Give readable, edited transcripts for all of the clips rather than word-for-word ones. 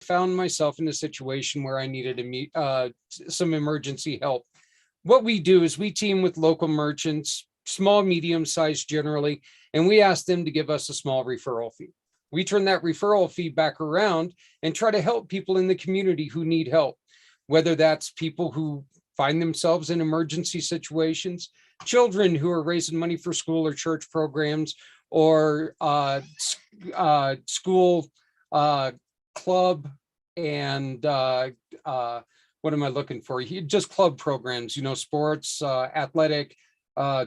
found myself in a situation where I needed some emergency help. What we do is we team with local merchants, small, medium sized generally, and we ask them to give us a small referral fee. We turn that referral fee back around and try to help people in the community who need help, whether that's people who find themselves in emergency situations, children who are raising money for school or church programs, or school club and what am I looking for? Just club programs, sports, athletic,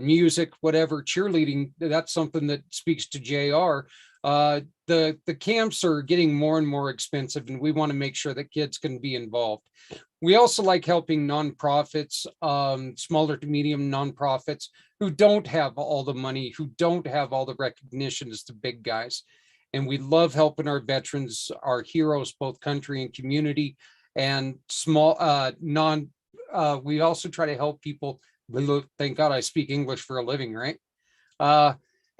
music, whatever, cheerleading. That's something that speaks to JR. The camps are getting more and more expensive, and we want to make sure that kids can be involved. We also like helping nonprofits, smaller to medium nonprofits who don't have all the money, who don't have all the recognition as the big guys. And we love helping our veterans, our heroes, both country and community, and small, we also try to help people. Thank God I speak English for a living, right?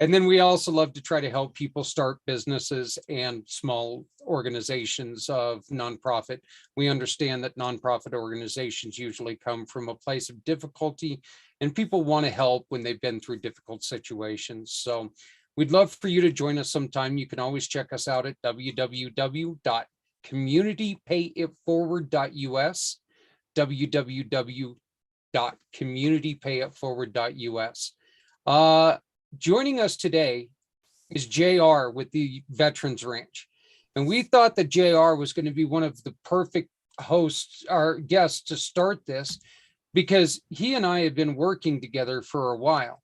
And then we also love to try to help people start businesses and small organizations of nonprofit. We understand that nonprofit organizations usually come from a place of difficulty, and people want to help when they've been through difficult situations. So we'd love for you to join us sometime. You can always check us out at www.communitypayitforward.us, www.communitypayitforward.us. Joining us today is JR with the Veterans Ranch. And we thought that JR was going to be one of the perfect hosts, our guests, to start this, because he and I have been working together for a while.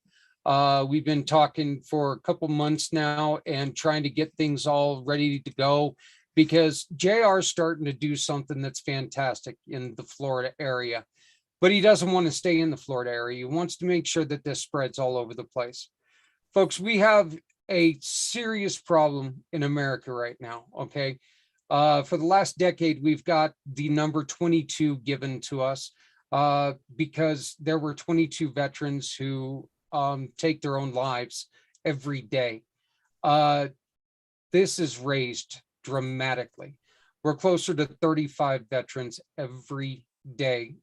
We've been talking for a couple months now and trying to get things all ready to go, because JR is starting to do something that's fantastic in the Florida area. But he doesn't want to stay in the Florida area. He wants to make sure that this spreads all over the place. Folks, we have a serious problem in America right now, okay? For the last decade, we've got the number 22 given to us because there were 22 veterans who take their own lives every day. This is raised dramatically. We're closer to 35 veterans every day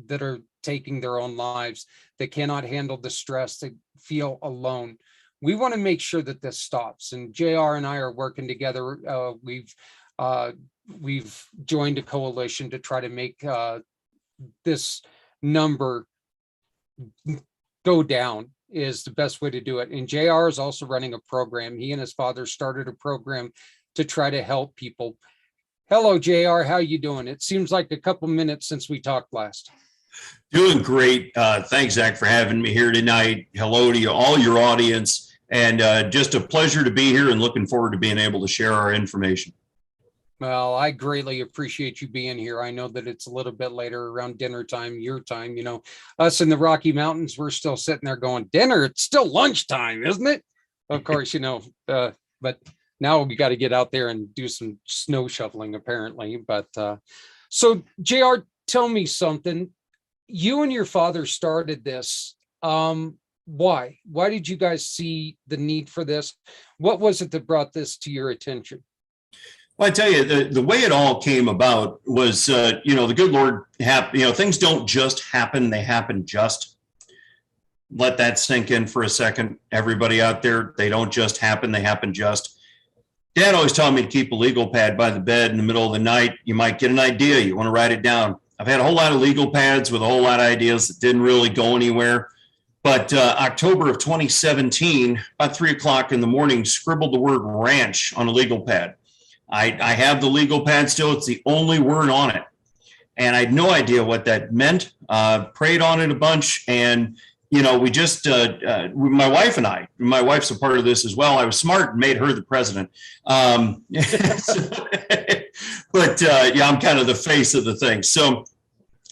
that are taking their own lives. They cannot handle the stress. They feel alone. We want to make sure that this stops, and JR and I are working together. We've joined a coalition to try to make this number go down, is the best way to do it. And JR is also running a program. He and his father started a program to try to help people. Hello, JR. How you doing? It seems like a couple minutes since we talked last. Doing great. Thanks, Zach, for having me here tonight. Hello to you, all your audience, and just a pleasure to be here and looking forward to being able to share our information. Well, I greatly appreciate you being here. I know that it's a little bit later, around dinner time, your time. Us in the Rocky Mountains, we're still sitting there going, dinner? It's still lunchtime, isn't it? Of course, but now we got to get out there and do some snow shoveling, apparently. But so, JR, tell me something. You and your father started this. Why? Why did you guys see the need for this? What was it that brought this to your attention? Well, I tell you, the way it all came about was, the good Lord, things don't just happen. They happen just. Let that sink in for a second. Everybody out there, they don't just happen. They happen just. Dad always taught me to keep a legal pad by the bed in the middle of the night. You might get an idea. You want to write it down. I've had a whole lot of legal pads with a whole lot of ideas that didn't really go anywhere. But October of 2017, about 3 o'clock in the morning, scribbled the word ranch on a legal pad. I have the legal pad still. It's the only word on it. And I had no idea what that meant. Prayed on it a bunch. And, we just, my wife and I, my wife's a part of this as well. I was smart and made her the president. But I'm kind of the face of the thing. So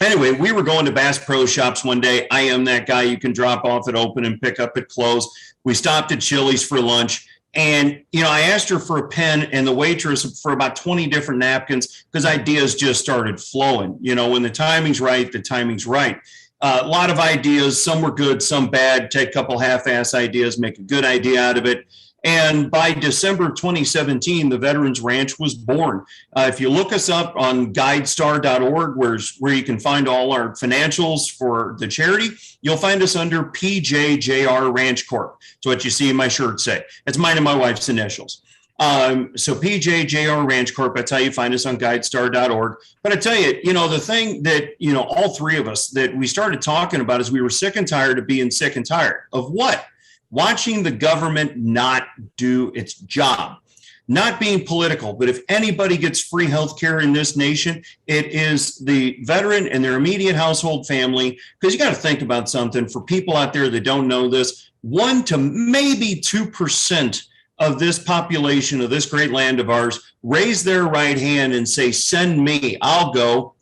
anyway, we were going to Bass Pro Shops one day. I am that guy you can drop off at open and pick up at close. We stopped at Chili's for lunch. And, I asked her for a pen and the waitress for about 20 different napkins because ideas just started flowing. When the timing's right, the timing's right. A lot of ideas. Some were good, some bad. Take a couple half-ass ideas, make a good idea out of it. And by December of 2017, the Veterans Ranch was born. If you look us up on guidestar.org, where you can find all our financials for the charity, you'll find us under PJJR Ranch Corp. It's what you see in my shirt say. It's mine and my wife's initials. So PJJR Ranch Corp, that's how you find us on guidestar.org. But I tell you, the thing that, all three of us that we started talking about is we were sick and tired of being sick and tired of what? Watching the government not do its job, not being political. But if anybody gets free health care in this nation, it is the veteran and their immediate household family. Because you got to think about something for people out there that don't know this, 1 to maybe 2% of this population of this great land of ours raise their right hand and say, send me, I'll go,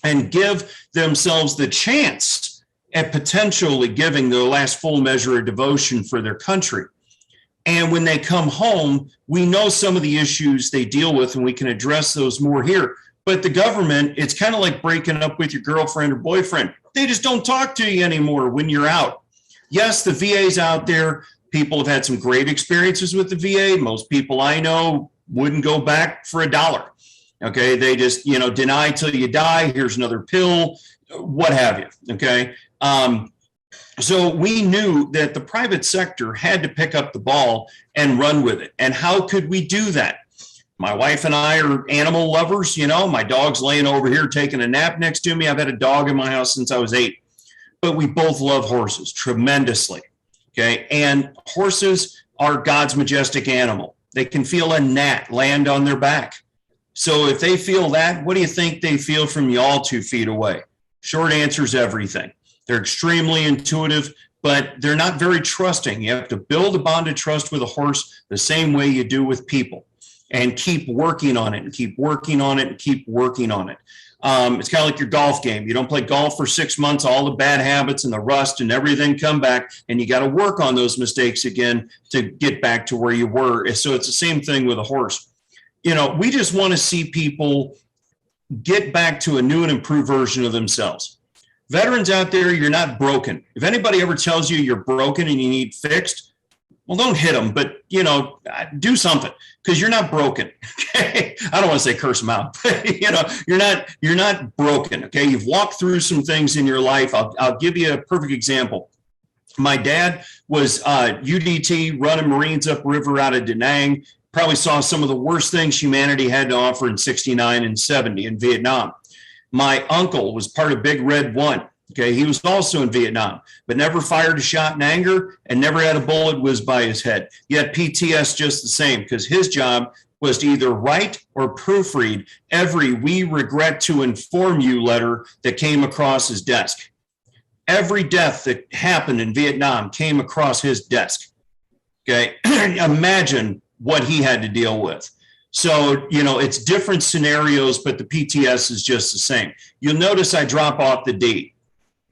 and give themselves the chance at potentially giving their last full measure of devotion for their country. And when they come home, we know some of the issues they deal with, and we can address those more here. But the government, it's kind of like breaking up with your girlfriend or boyfriend. They just don't talk to you anymore when you're out. Yes, the VA's out there. People have had some great experiences with the VA. Most people I know wouldn't go back for $1. Okay, they just, deny till you die. Here's another pill, what have you. Okay. So we knew that the private sector had to pick up the ball and run with it. And how could we do that? My wife and I are animal lovers. My dog's laying over here taking a nap next to me. I've had a dog in my house since I was 8, but we both love horses tremendously. Okay. And horses are God's majestic animal. They can feel a gnat land on their back. So if they feel that, what do you think they feel from y'all 2 feet away? Short answer is everything. They're extremely intuitive, but they're not very trusting. You have to build a bond of trust with a horse the same way you do with people, and keep working on it and keep working on it and keep working on it. It's kind of like your golf game. You don't play golf for 6 months, all the bad habits and the rust and everything come back, and you got to work on those mistakes again to get back to where you were. So it's the same thing with a horse. We just want to see people get back to a new and improved version of themselves. Veterans out there, you're not broken. If anybody ever tells you you're broken and you need fixed, well, don't hit them, but, do something, because you're not broken. Okay. I don't want to say curse them out, but, you're not broken. Okay. You've walked through some things in your life. I'll give you a perfect example. My dad was UDT running Marines upriver out of Da Nang. Probably saw some of the worst things humanity had to offer in 69 and 70 in Vietnam. My uncle was part of Big Red 1. Okay, he was also in Vietnam, but never fired a shot in anger and never had a bullet whiz by his head. Yet PTS just the same, because his job was to either write or proofread every "we regret to inform you" letter that came across his desk. Every death that happened in Vietnam came across his desk. Okay, imagine what he had to deal with. So, it's different scenarios, but the PTS is just the same. You'll notice I drop off the date.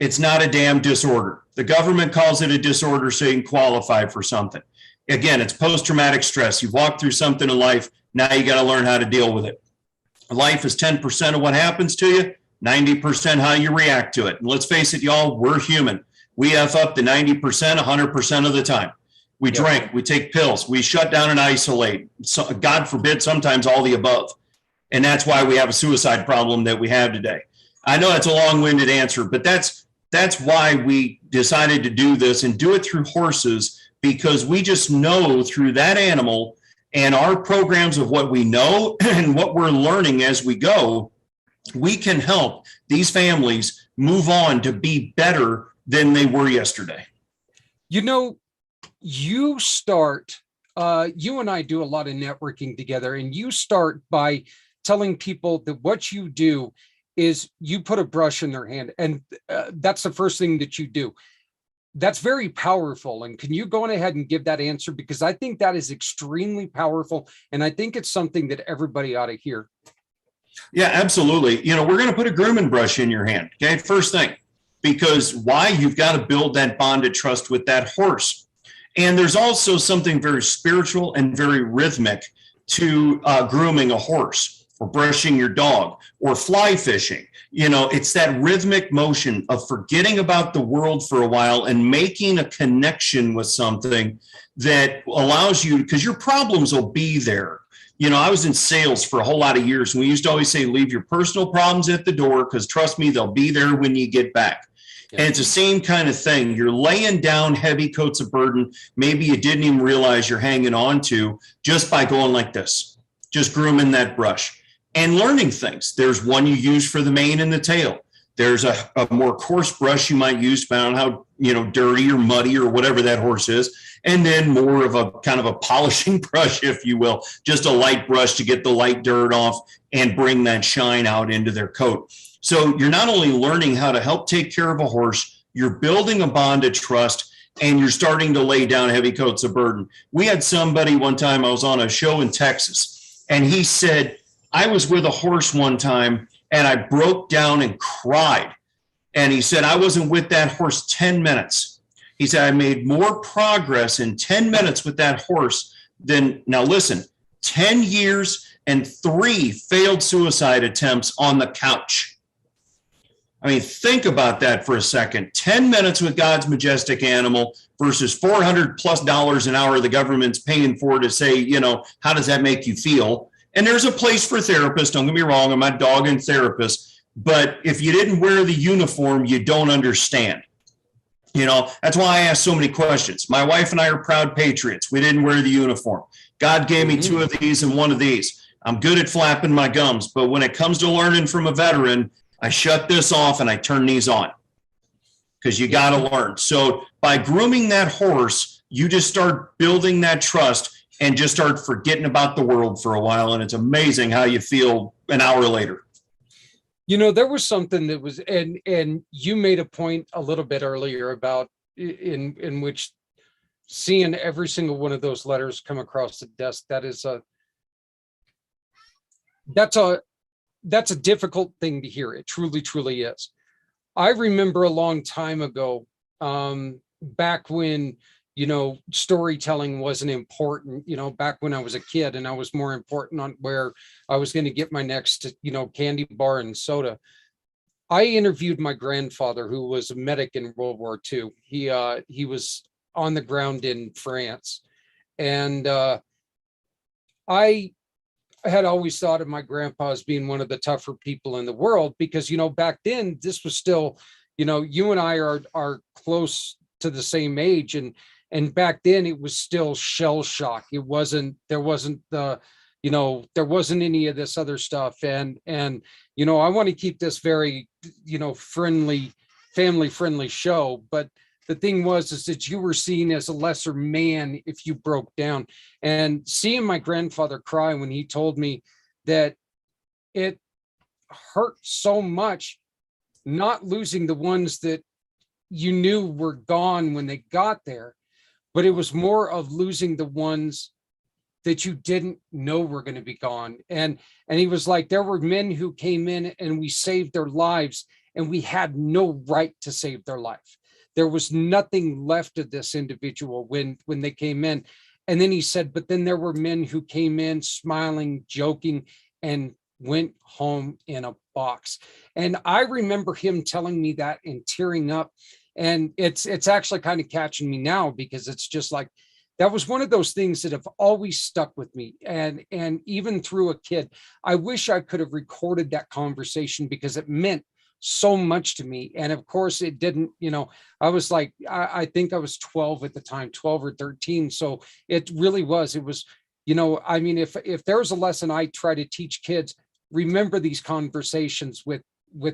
It's not a damn disorder. The government calls it a disorder so you can qualify for something. Again, it's post-traumatic stress. You've walked through something in life. Now you got to learn how to deal with it. Life is 10% of what happens to you, 90% how you react to it. And let's face it, y'all, we're human. We F up the 90%, 100% of the time. We drink, we take pills, we shut down and isolate. So, God forbid, sometimes all the above. And that's why we have a suicide problem that we have today. I know that's a long-winded answer, but that's why we decided to do this and do it through horses, because we just know through that animal and our programs of what we know and what we're learning as we go, we can help these families move on to be better than they were yesterday. You start, you and I do a lot of networking together, and you start by telling people that what you do is you put a brush in their hand, and that's the first thing that you do. That's very powerful. And can you go on ahead and give that answer? Because I think that is extremely powerful, and I think it's something that everybody ought to hear. Yeah, absolutely. We're going to put a grooming brush in your hand. Okay, first thing, because why? You've got to build that bond of trust with that horse. And there's also something very spiritual and very rhythmic to grooming a horse. or brushing your dog or fly fishing. It's that rhythmic motion of forgetting about the world for a while and making a connection with something that allows you, because your problems will be there. I was in sales for a whole lot of years, and we used to always say, leave your personal problems at the door, because trust me, they'll be there when you get back. Yeah. And it's the same kind of thing. You're laying down heavy coats of burden maybe you didn't even realize you're hanging on to, just by going like this, just grooming that brush and learning things. There's one you use for the mane and the tail. There's a more coarse brush you might use, depending on how dirty or muddy or whatever that horse is. And then more of a kind of a polishing brush, if you will, just a light brush to get the light dirt off and bring that shine out into their coat. So you're not only learning how to help take care of a horse, you're building a bond of trust, and you're starting to lay down heavy coats of burden. We had somebody one time, I was on a show in Texas, and he said, I was with a horse one time and I broke down and cried. And he said, I wasn't with that horse 10 minutes. He said, I made more progress in 10 minutes with that horse than, now listen, 10 years and 3 failed suicide attempts on the couch. I mean, think about that for a second. 10 minutes with God's majestic animal versus $400+ an hour the government's paying for to say, how does that make you feel? And there's a place for therapists. Don't get me wrong. I'm a dog and therapist. But if you didn't wear the uniform, you don't understand. That's why I ask so many questions. My wife and I are proud patriots. We didn't wear the uniform. God gave me 2 of these and 1 of these. I'm good at flapping my gums. But when it comes to learning from a veteran, I shut this off and I turn these on, because you got to learn. So by grooming that horse, you just start building that trust and just start forgetting about the world for a while. And it's amazing how you feel an hour later. There was something that was, and you made a point a little bit earlier about in which seeing every single one of those letters come across the desk, that's a difficult thing to hear. It truly, truly is. I remember a long time ago, back when, storytelling wasn't important, back when I was a kid and I was more important on where I was going to get my next, candy bar and soda. I interviewed my grandfather, who was a medic in World War II. He was on the ground in France. And I had always thought of my grandpa as being one of the tougher people in the world, because, back then this was still, you and I are close to the same age. And back then it was still shell shock. There wasn't any of this other stuff. And I want to keep this very, friendly, family friendly show. But the thing is that you were seen as a lesser man if you broke down. And seeing my grandfather cry when he told me that it hurt so much, not losing the ones that you knew were gone when they got there, but it was more of losing the ones that you didn't know were going to be gone. And he was like, there were men who came in and we saved their lives, and we had no right to save their life. There was nothing left of this individual when they came in. And then he said, but then there were men who came in smiling, joking, and went home in a box. And I remember him telling me that and tearing up. And it's actually kind of catching me now, because it's just like, that was one of those things that have always stuck with me. And even through a kid, I wish I could have recorded that conversation, because it meant so much to me. And of course it didn't, I was like, I think I was 12 at the time, 12 or 13. So it really was, if there's a lesson I try to teach kids, remember these conversations with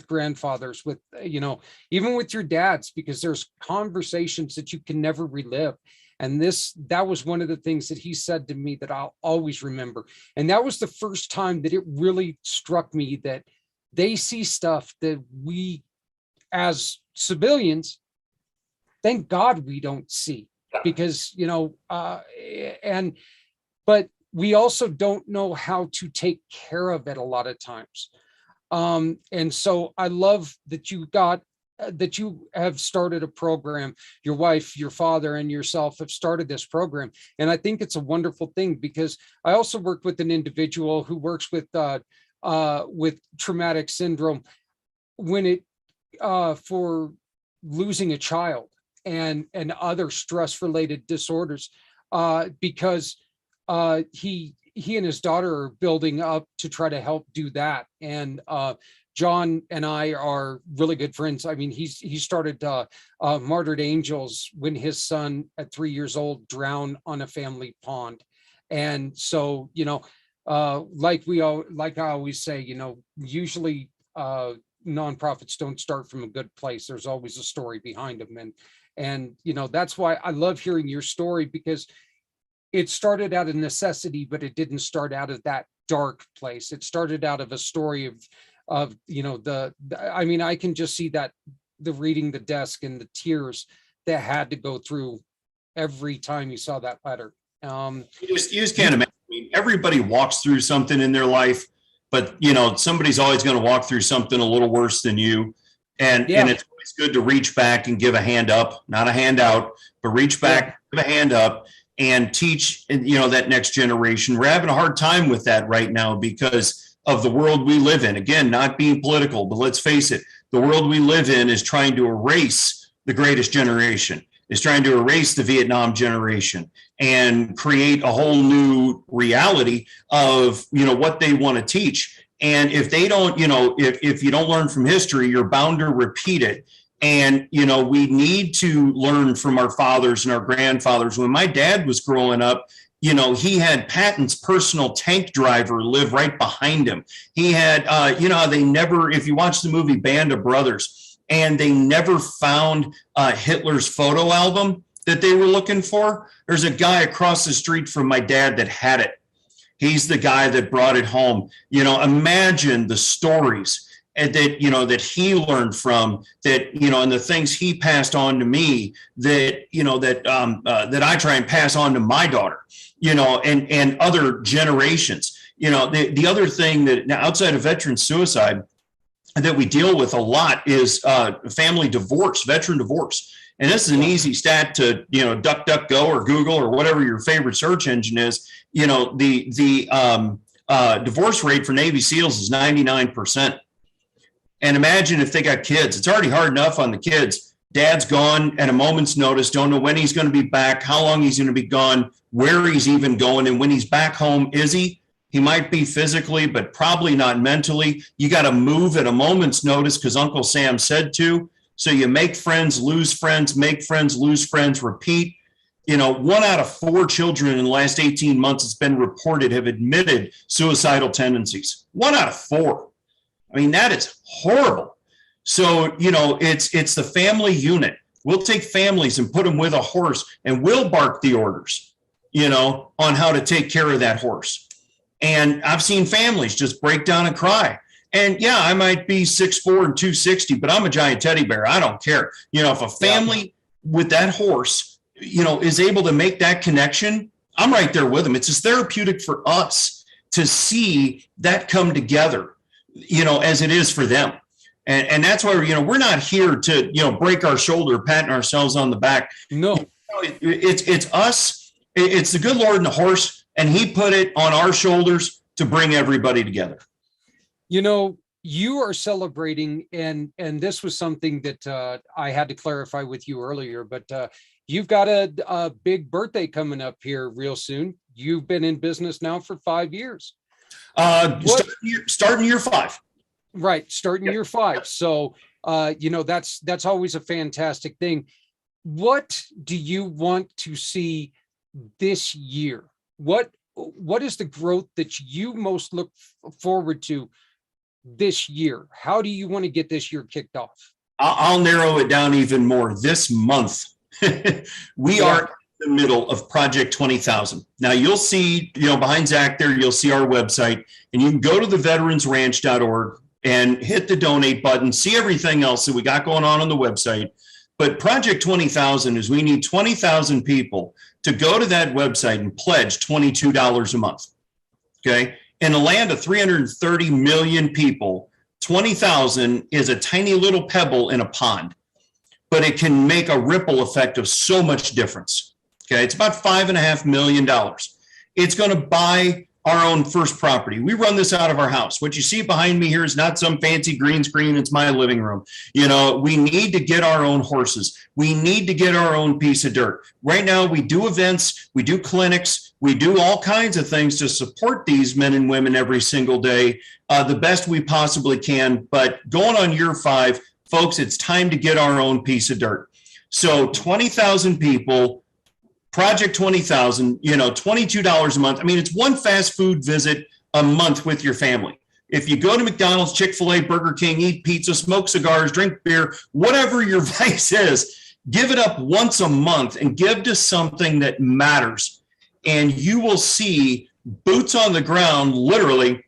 grandfathers, with, even with your dads, because there's conversations that you can never relive. And that was one of the things that he said to me that I'll always remember. And that was the first time that it really struck me that they see stuff that we as civilians, thank God we don't see, because, but we also don't know how to take care of it a lot of times. And so I love that that you have started a program. Your wife, your father, and yourself have started this program. And I think it's a wonderful thing, because I also work with an individual who works with with traumatic syndrome, when it for losing a child and other stress related disorders, because he and his daughter are building up to try to help do that. And John and I are really good friends. I mean, he started Martyred Angels when his son at 3 years old drowned on a family pond. And so, like I always say, usually nonprofits don't start from a good place. There's always a story behind them. And that's why I love hearing your story, because it started out of necessity, but it didn't start out of that dark place. It started out of a story of I mean, I can just see that, the reading the desk and the tears that had to go through every time you saw that letter. You just can't imagine. I mean, everybody walks through something in their life, but somebody's always going to walk through something a little worse than you. And it's always good to reach back and give a hand up, not a handout, but reach back, give a hand up, and teach, that next generation. We're having a hard time with that right now because of the world we live in. Again, not being political, but let's face it, the world we live in is trying to erase the greatest generation, is trying to erase the Vietnam generation and create a whole new reality of, what they want to teach. And if they don't, if you don't learn from history, you're bound to repeat it. And, we need to learn from our fathers and our grandfathers. When my dad was growing up, he had Patton's personal tank driver live right behind him. He had, they never, if you watch the movie Band of Brothers, and they never found Hitler's photo album that they were looking for, there's a guy across the street from my dad that had it. He's the guy that brought it home. Imagine the stories and that he learned from, that and the things he passed on to me, that that I try and pass on to my daughter, and other generations. The other thing that, now, outside of veteran suicide, that we deal with a lot is family divorce, veteran divorce. And this is an easy stat to, DuckDuckGo or Google or whatever your favorite search engine is. The divorce rate for Navy SEALs is 99%. And imagine if they got kids. It's already hard enough on the kids. Dad's gone at a moment's notice, don't know when he's going to be back, how long he's going to be gone, where he's even going. And when he's back home, is he? He might be physically, but probably not mentally. You got to move at a moment's notice because Uncle Sam said to. So you make friends, lose friends, make friends, lose friends, repeat. 1 out of 4 children in the last 18 months, it's been reported, have admitted suicidal tendencies. 1 out of 4. I mean, that is horrible. So, it's the family unit. We'll take families and put them with a horse, and we'll bark the orders, on how to take care of that horse. And I've seen families just break down and cry. And yeah, I might be 6'4" and 260, but I'm a giant teddy bear. I don't care. If a family with that horse, is able to make that connection, I'm right there with them. It's just therapeutic for us to see that come together, as it is for them. And that's why, we're not here to, break our shoulder, patting ourselves on the back. No, it's us. It's the good Lord and the horse. And he put it on our shoulders to bring everybody together. You are celebrating, and this was something that I had to clarify with you earlier, but you've got a big birthday coming up here real soon. You've been in business now for 5 years. Starting year 5. Right, starting year 5. So, that's always a fantastic thing. What do you want to see this year? What is the growth that you most look forward to this year? How do you want to get this year kicked off? I'll narrow it down even more. This month, we are in the middle of Project 20,000. Now you'll see, behind Zach there, you'll see our website, and you can go to theveteransranch.org and hit the donate button, see everything else that we got going on the website. But Project 20,000 is we need 20,000 people to go to that website and pledge $22 a month. Okay. In a land of 330 million people, 20,000 is a tiny little pebble in a pond, but it can make a ripple effect of so much difference. Okay. It's about $5.5 million. It's going to buy our own first property. We run this out of our house. What you see behind me here is not some fancy green screen. It's my living room. You know, we need to get our own horses. We need to get our own piece of dirt. Right now, we do events, we do clinics, we do all kinds of things to support these men and women every single day, the best we possibly can. But going on year 5, folks, it's time to get our own piece of dirt. So 20,000 people, Project 20,000, you know, $22 a month. I mean, it's one fast food visit a month with your family. If you go to McDonald's, Chick-fil-A, Burger King, eat pizza, smoke cigars, drink beer, whatever your vice is, give it up once a month and give to something that matters. And you will see boots on the ground, literally,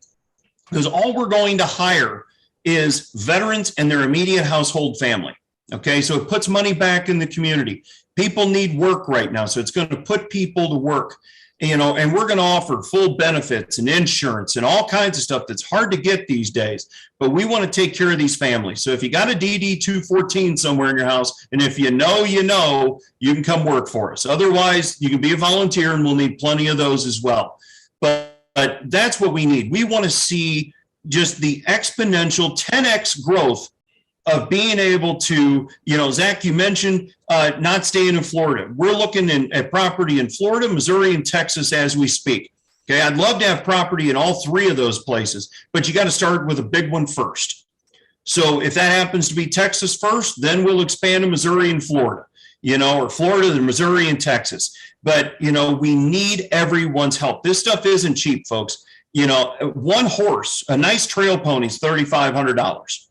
because all we're going to hire is veterans and their immediate household family. Okay, so it puts money back in the community. People need work right now, so it's going to put people to work, you know, and we're going to offer full benefits and insurance and all kinds of stuff that's hard to get these days, but we want to take care of these families. So if you got a DD 214 somewhere in your house, and if you know, you can come work for us. Otherwise, you can be a volunteer, and we'll need plenty of those as well. But that's what we need. We want to see just the exponential 10x growth of being able to, you know, Zach, you mentioned not staying in Florida. We're looking at property in Florida, Missouri, and Texas as we speak. Okay, I'd love to have property in all 3 of those places, but you got to start with a big one first. So if that happens to be Texas first, then we'll expand to Missouri and Florida, you know, or Florida, then Missouri and Texas. But, you know, we need everyone's help. This stuff isn't cheap, folks. You know, one horse, a nice trail pony is $3,500.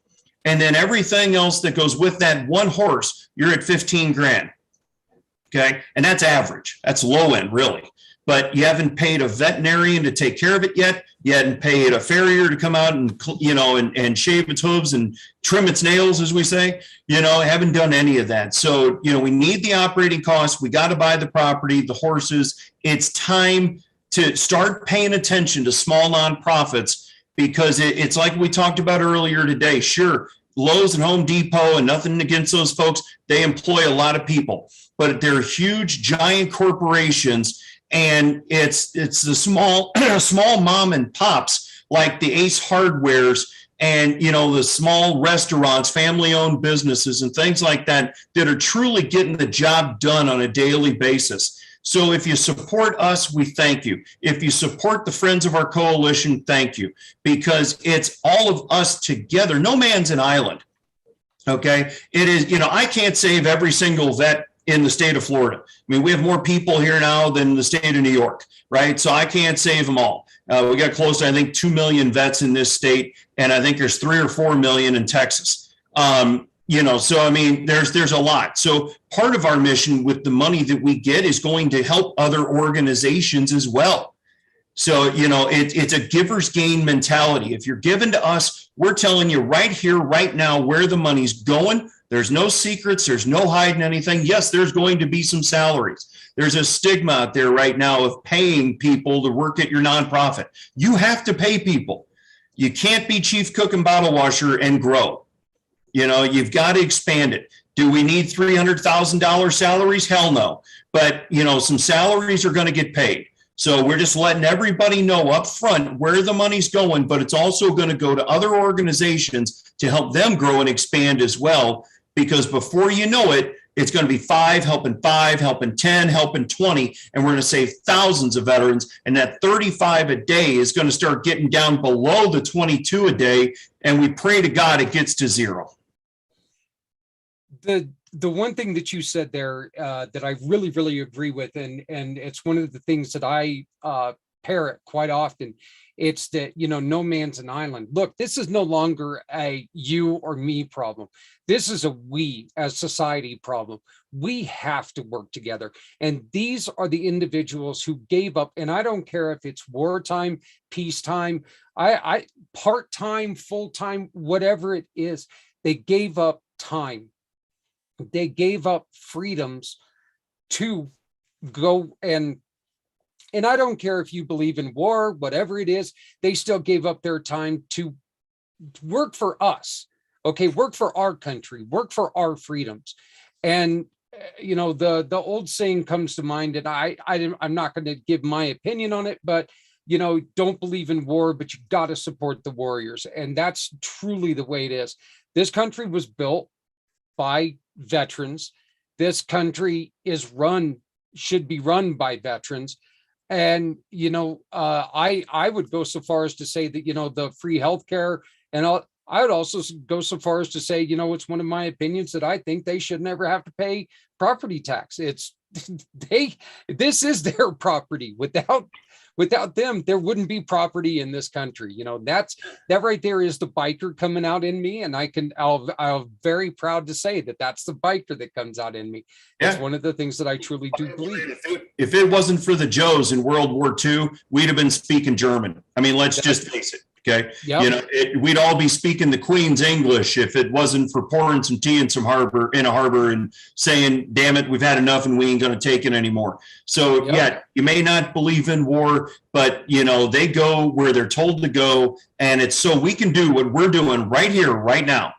And then everything else that goes with that one horse, you're at 15 grand. Okay. And that's average. That's low end, really. But you haven't paid a veterinarian to take care of it yet. You hadn't paid a farrier to come out and, you know, and shave its hooves and trim its nails, as we say. You know, haven't done any of that. So, you know, we need the operating costs. We got to buy the property, the horses. It's time to start paying attention to small nonprofits, because it's like we talked about earlier today. Sure, Lowe's and Home Depot, and nothing against those folks, they employ a lot of people, but they're huge, giant corporations, and it's the small mom and pops like the Ace Hardwares and, you know, the small restaurants, family-owned businesses, and things like that are truly getting the job done on a daily basis. So if you support us, we thank you. If you support the Friends of our Coalition, thank you, because it's all of us together. No man's an island. Okay. It is, you know, I can't save every single vet in the state of Florida. I mean, we have more people here now than the state of New York, right? So I can't save them all. We got close to, I think, 2 million vets in this state, and I think there's 3 or 4 million in Texas. You know, so I mean, there's a lot. So part of our mission with the money that we get is going to help other organizations as well. So, you know, it's a giver's gain mentality. If you're given to us, we're telling you right here, right now, where the money's going. There's no secrets. There's no hiding anything. Yes, there's going to be some salaries. There's a stigma out there right now of paying people to work at your nonprofit. You have to pay people. You can't be chief cook and bottle washer and grow. You know, you've got to expand it. Do we need $300,000 salaries? Hell no. But, you know, some salaries are going to get paid. So we're just letting everybody know up front where the money's going, but it's also going to go to other organizations to help them grow and expand as well. Because before you know it, it's going to be 5 helping 10, helping 20, and we're going to save thousands of veterans. And that 35 a day is going to start getting down below the 22 a day. And we pray to God it gets to 0. The one thing that you said there that I really, really agree with, and it's one of the things that I parrot quite often, it's that, you know, no man's an island. Look, this is no longer a you or me problem. This is a we as society problem. We have to work together. And these are the individuals who gave up. And I don't care if it's wartime, peacetime, I part-time, full-time, whatever it is, they gave up time. They gave up freedoms to go and I don't care if you believe in war, whatever it is, they still gave up their time to work for us. Okay, work for our country, work for our freedoms. And you know, the old saying comes to mind, and I'm not going to give my opinion on it, but don't believe in war, but you got to support the warriors. And that's truly the way it is. This country was built by veterans. This country should be run by veterans. And, I would go so far as to say that, the free healthcare, and I would also go so far as to say, it's one of my opinions that I think they should never have to pay property tax. This is their property. Without them, there wouldn't be property in this country. That right there is the biker coming out in me. And I'm very proud to say that that's the biker that comes out in me. It's one of the things that I truly do believe. If it wasn't for the Joes in World War II, we'd have been speaking German. I mean, let's just face it. Okay. Yep. We'd all be speaking the Queen's English if it wasn't for pouring some tea in a harbor and saying, damn it, we've had enough and we ain't going to take it anymore. So yeah, you may not believe in war, but they go where they're told to go. And it's so we can do what we're doing right here, right now.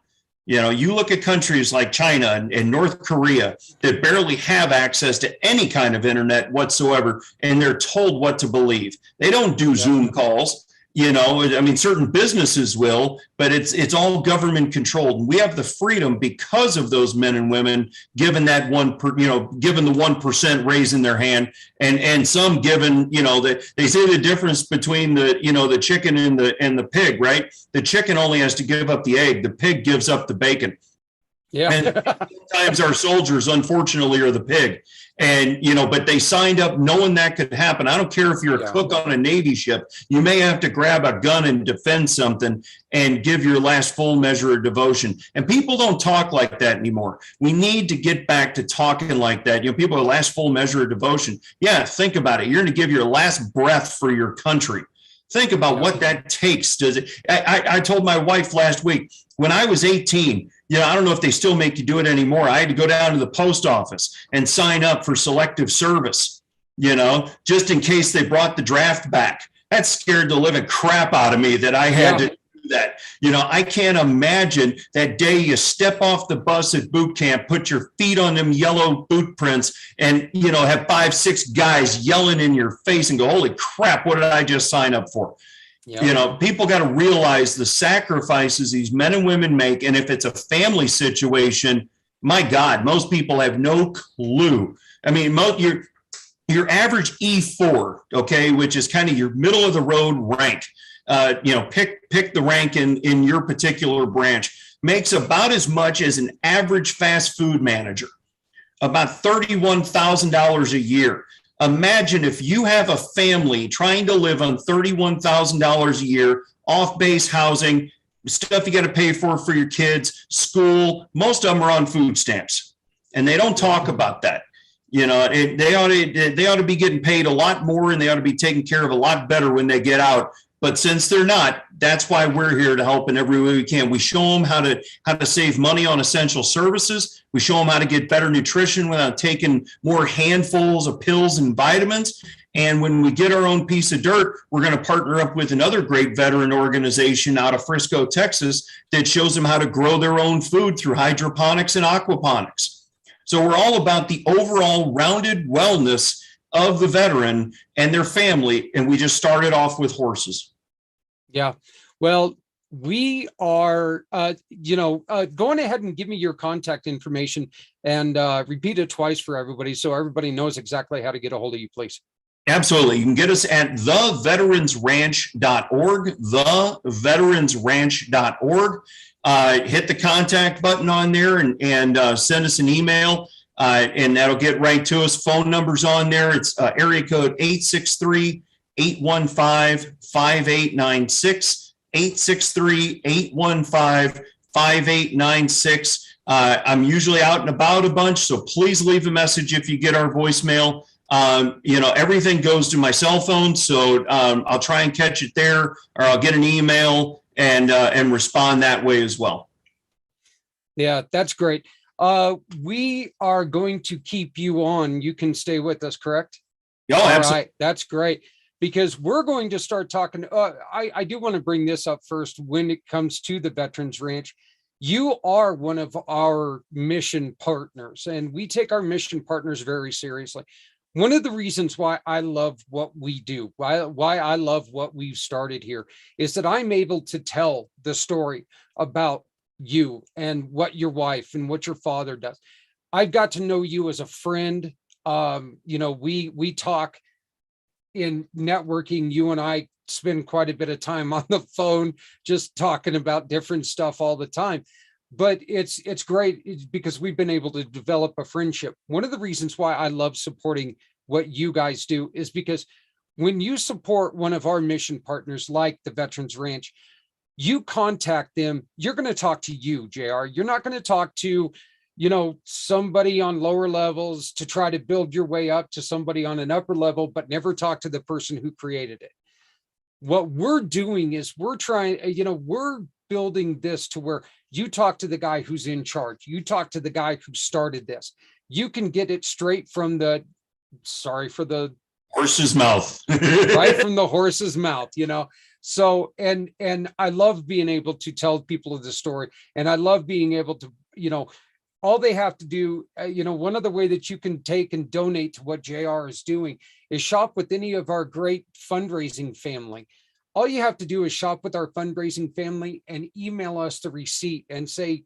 You look at countries like China and North Korea that barely have access to any kind of internet whatsoever, and they're told what to believe. They don't do Zoom calls. Certain businesses will, but it's all government controlled. And we have the freedom because of those men and women, given that given the 1% raising their hand, and some given, that they say the difference between the chicken and the pig, right? The chicken only has to give up the egg. The pig gives up the bacon. Yeah. And sometimes our soldiers, unfortunately, are the pig. And, but they signed up knowing that could happen. I don't care if you're a cook on a Navy ship, you may have to grab a gun and defend something and give your last full measure of devotion. And people don't talk like that anymore. We need to get back to talking like that. People are last full measure of devotion. Yeah, think about it. You're going to give your last breath for your country. Think about what that takes. I told my wife last week, when I was 18, I don't know if they still make you do it anymore. I had to go down to the post office and sign up for selective service, just in case they brought the draft back. That scared the living crap out of me that I had to do that. I can't imagine that day you step off the bus at boot camp, put your feet on them yellow boot prints, and, have 5-6 guys yelling in your face and go, holy crap, what did I just sign up for? Yep. People got to realize the sacrifices these men and women make. And if it's a family situation, my God, most people have no clue. I mean, your average E4, okay, which is kind of your middle of the road rank, pick the rank in your particular branch, makes about as much as an average fast food manager, about $31,000 a year. Imagine if you have a family trying to live on $31,000 a year, off-base housing, stuff you got to pay for your kids, school. Most of them are on food stamps, and they don't talk about that. They ought to be getting paid a lot more, and they ought to be taken care of a lot better when they get out. But since they're not, that's why we're here to help in every way we can. We show them how to save money on essential services. We show them how to get better nutrition without taking more handfuls of pills and vitamins. And when we get our own piece of dirt, we're going to partner up with another great veteran organization out of Frisco, Texas, that shows them how to grow their own food through hydroponics and aquaponics. So we're all about the overall rounded wellness of the veteran and their family. And we just started off with horses. Yeah. Well, we are, going ahead and give me your contact information and repeat it twice for everybody so everybody knows exactly how to get a hold of you, please. Absolutely. You can get us at theveteransranch.org, theveteransranch.org. Hit the contact button on there and send us an email. And that'll get right to us. Phone numbers on there. It's area code 863-815-5896, 863-815-5896. I'm usually out and about a bunch, so please leave a message if you get our voicemail. Everything goes to my cell phone, so I'll try and catch it there, or I'll get an email and respond that way as well. Yeah, that's great. We are going to keep you on. You can stay with us, correct? Oh, absolutely. All right, that's great, because we're going to start talking. I do want to bring this up first when it comes to the Veterans Ranch. You are one of our mission partners, and we take our mission partners very seriously. one of the reasons why I love what we do, why I love what we've started here, is that I'm able to tell the story about you and what your wife and what your father does. I've got to know you as a friend. We talk in networking. You and I spend quite a bit of time on the phone, just talking about different stuff all the time. But it's great because we've been able to develop a friendship. One of the reasons why I love supporting what you guys do is because when you support one of our mission partners like the Veterans Ranch, you contact them, you're going to talk to you, JR. You're not going to talk to, somebody on lower levels to try to build your way up to somebody on an upper level, but never talk to the person who created it. What we're doing is we're building this to where you talk to the guy who's in charge. You talk to the guy who started this. You can get it straight from the, sorry for the horse's mouth, right from the horse's mouth, So, and I love being able to tell people the story, and I love being able to, all they have to do, one other way that you can take and donate to what JR is doing is shop with any of our great fundraising family. All you have to do is shop with our fundraising family and email us the receipt and say,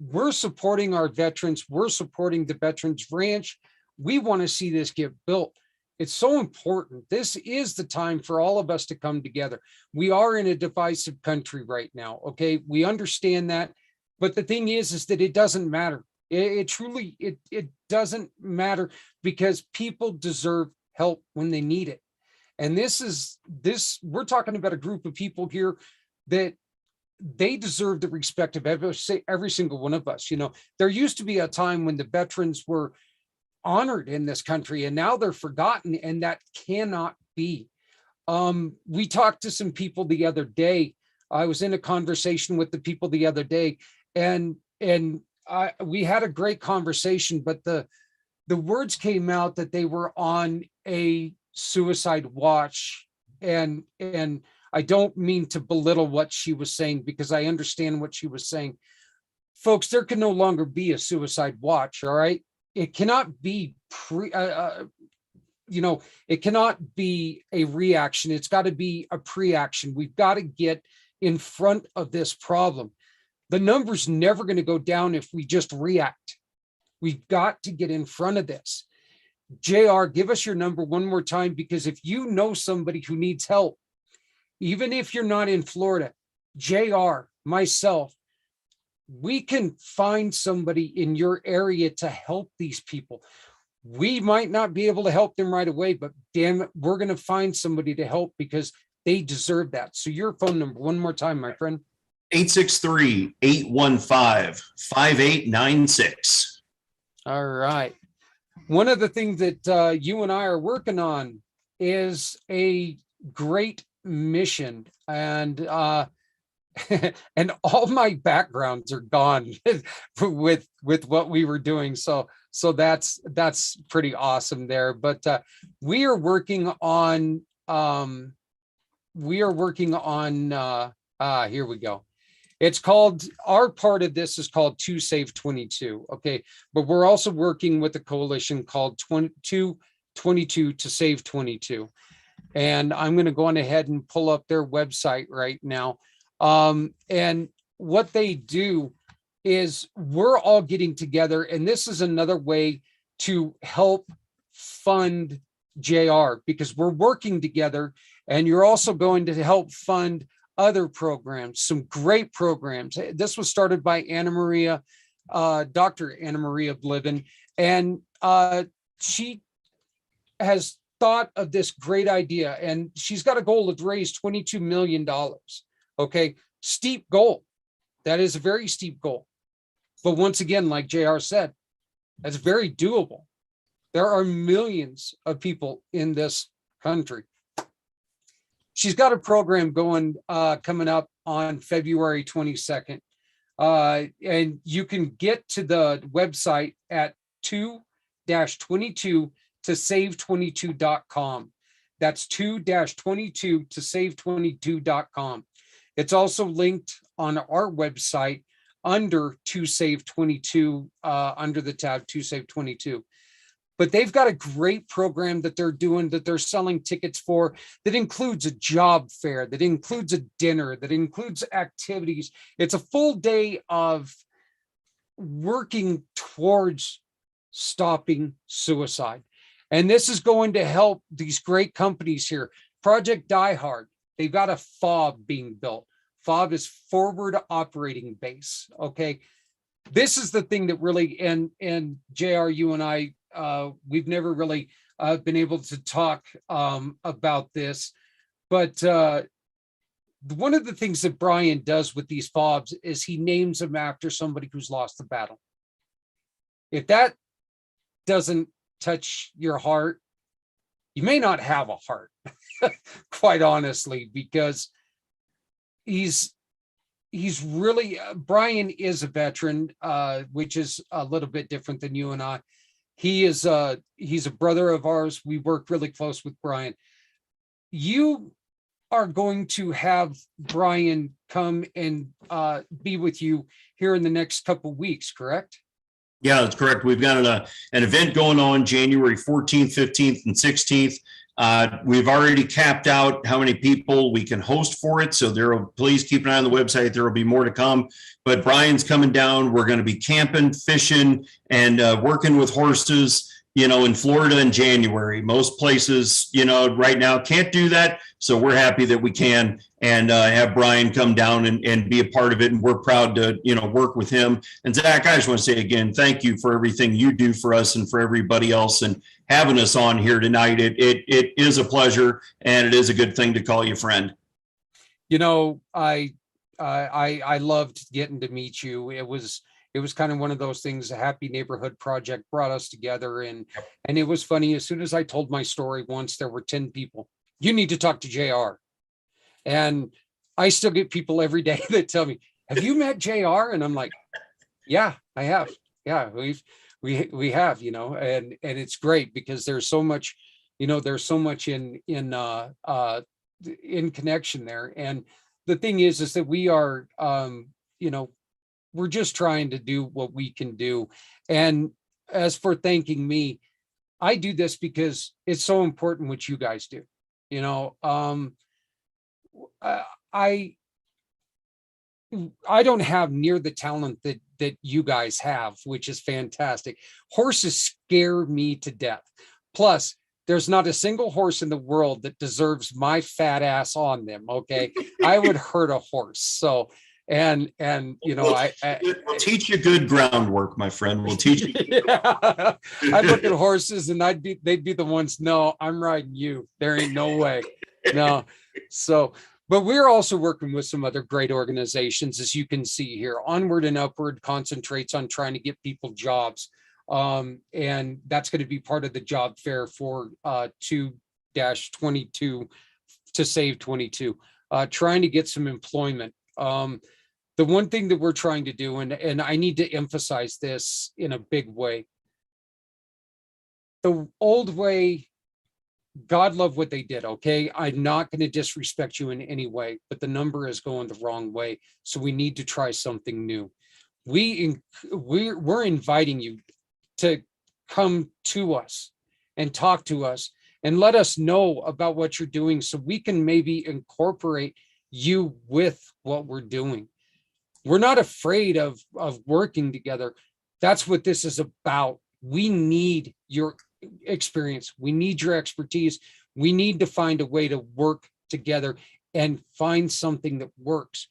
we're supporting our veterans. We're supporting the Veterans Ranch. We want to see this get built. It's so important. This is the time for all of us to come together. We are in a divisive country right now. Okay. We understand that. But the thing is that it doesn't matter. It truly doesn't matter, because people deserve help when they need it. And we're talking about a group of people here that they deserve the respect of every single one of us. There used to be a time when the veterans were honored in this country, and now they're forgotten, and that cannot be. We talked to some people the other day. I was in a conversation with the people the other day, and we had a great conversation, but the words came out that they were on a suicide watch, and I don't mean to belittle what she was saying, because I understand what she was saying. Folks, there can no longer be a suicide watch. All right. It cannot be it cannot be a reaction. It's got to be a pre-action. We've got to get in front of this problem. The number's never going to go down if we just react. We've got to get in front of this. JR, give us your number one more time, because if you know somebody who needs help, even if you're not in Florida, JR, myself, we can find somebody in your area to help these people. We might not be able to help them right away, but damn it, we're going to find somebody to help, because they deserve that. So your phone number one more time, my friend. 863-815-5896. All right. One of the things that you and I are working on is a great mission, and and all my backgrounds are gone with what we were doing. So that's pretty awesome there. But we are working on here we go. It's called, our part of this is called 2 Save 22. Okay. But we're also working with a coalition called 222 to Save 22. And I'm going to go on ahead and pull up their website right now. And what they do is we're all getting together, and this is another way to help fund JR, because we're working together, and you're also going to help fund other programs, some great programs. This was started by Dr. Anna Maria Bliven, and she has thought of this great idea, and she's got a goal to raise $22 million. Okay, steep goal. That is a very steep goal. But once again, like JR said, that's very doable. There are millions of people in this country. She's got a program going coming up on February 22nd. And you can get to the website at 2-22 to save22.com. That's 2-22 to save22.com. It's also linked on our website under 2 Save 22, under the tab 2 Save 22. but they've got a great program that they're doing, that they're selling tickets for, that includes a job fair, that includes a dinner, that includes activities. It's a full day of working towards stopping suicide. And this is going to help these great companies here. Project Die Hard, they've got a FOB being built. FOB is forward operating base. Okay. This is the thing that really, and JR, you and I, we've never really been able to talk about this, but one of the things that Brian does with these FOBs is he names them after somebody who's lost the battle. If that doesn't touch your heart, you may not have a heart, quite honestly, because he's really, Brian is a veteran, which is a little bit different than you and I. He's a brother of ours. We work really close with Brian. You are going to have Brian come and be with you here in the next couple of weeks, correct? Yeah, that's correct. We've got an event going on January 14th, 15th, and 16th. We've already capped out how many people we can host for it. So please keep an eye on the website. There will be more to come. But Brian's coming down. We're going to be camping, fishing, and working with horses, in Florida in January. Most places, right now can't do that. So we're happy that we can and have Brian come down and be a part of it. And we're proud to, work with him. And Zach, I just want to say again, thank you for everything you do for us and for everybody else and having us on here tonight. It is a pleasure, and it is a good thing to call you friend. I loved getting to meet you. It was kind of one of those things. A Happy Neighborhood Project brought us together, and it was funny. As soon as I told my story once, there were 10 people. You need to talk to JR. And I still get people every day that tell me, have you met JR? And I'm like, yeah, I have. Yeah, we have, and it's great because there's so much, there's so much in connection there. And the thing is that we are, we're just trying to do what we can do. And as for thanking me, I do this because it's so important what you guys do. I don't have near the talent that you guys have, which is fantastic. Horses scare me to death. Plus, there's not a single horse in the world that deserves my fat ass on them. Okay. I would hurt a horse. So, and we'll teach you good groundwork, my friend. We'll teach you. Yeah. I look at horses and they'd be the ones. No, I'm riding you. There ain't no way. No. So, but we're also working with some other great organizations, as you can see here. Onward and Upward concentrates on trying to get people jobs. And that's going to be part of the job fair for 2-22 to Save 22, trying to get some employment. The one thing that we're trying to do, and I need to emphasize this in a big way, the old way, God love what they did. Okay. I'm not going to disrespect you in any way, but the number is going the wrong way. So we need to try something new. We're inviting you to come to us and talk to us and let us know about what you're doing so we can maybe incorporate you with what we're doing. We're not afraid of working together. That's what this is about. We need your experience. We need your expertise. We need to find a way to work together and find something that works.